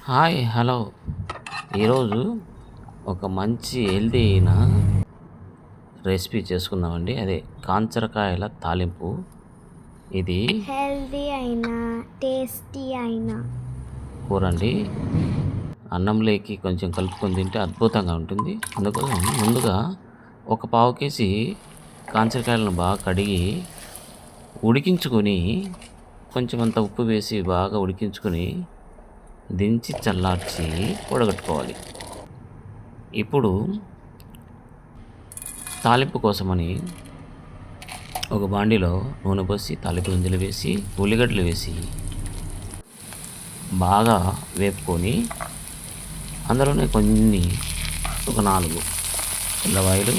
Hi hello ఈరోజు ఒక మంచి హెల్తీ అయిన రెసిపీ చేసుకుందామండి. అదే కాంచరకాయల తాలింపు. ఇది హెల్దీ అయినా టేస్టీ అయినా కూర అండి. అన్నంలోకి కొంచెం కలుపుకొని తింటే అద్భుతంగా ఉంటుంది. అందుకోసం ముందుగా ఒక పావు కేజీ కాంచరకాయలను బాగా కడిగి ఉడికించుకొని కొంచెం అంత ఉప్పు వేసి బాగా ఉడికించుకొని దించి చల్లార్చి వడగట్టుకోవాలి. ఇప్పుడు తాలింపు కోసమని ఒక బాండీలో నూనె పోసి తాలింపు గింజలు వేసి ఉల్లిగడ్డలు వేసి బాగా వేపుకొని అందులోనే కొన్ని ఒక 4 ఉల్లపాయలు,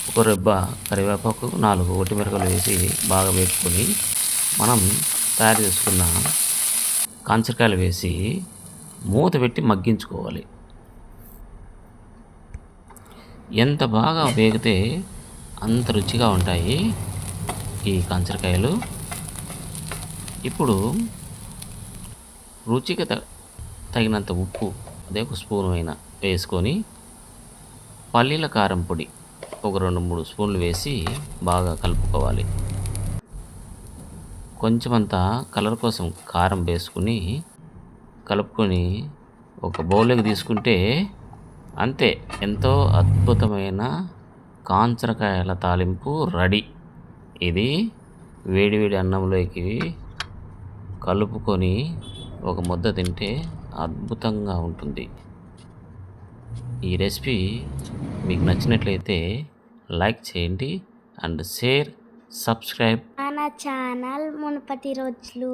ఒక రెబ్బ కరివేపాకు, 4 ఒట్టిమిరపకాయలు వేసి బాగా వేపుకొని మనం తయారు చేసుకున్న కాంచరకాయలు వేసి మూత పెట్టి మగ్గించుకోవాలి. ఎంత బాగా వేగితే అంత రుచిగా ఉంటాయి ఈ కాంచరకాయలు. ఇప్పుడు రుచికి తగినంత ఉప్పు అదే ఒక స్పూన్ అయినా వేసుకొని పల్లీల కారం పొడి ఒక 2-3 స్పూన్లు వేసి బాగా కలుపుకోవాలి. కొంచెం అంత కలర్ కోసం కారం వేసుకుని కలుపుకొని ఒక బౌల్లోకి తీసుకుంటే అంతే, ఎంతో అద్భుతమైన కాంచరకాయల తాలింపు రెడీ. ఇది వేడివేడి అన్నంలోకి కలుపుకొని ఒక ముద్ద తింటే అద్భుతంగా ఉంటుంది. ఈ రెసిపీ మీకు నచ్చినట్లయితే లైక్ చేయండి అండ్ షేర్, సబ్స్క్రైబ్. మన ఛానల్ మునుపటి రోజులు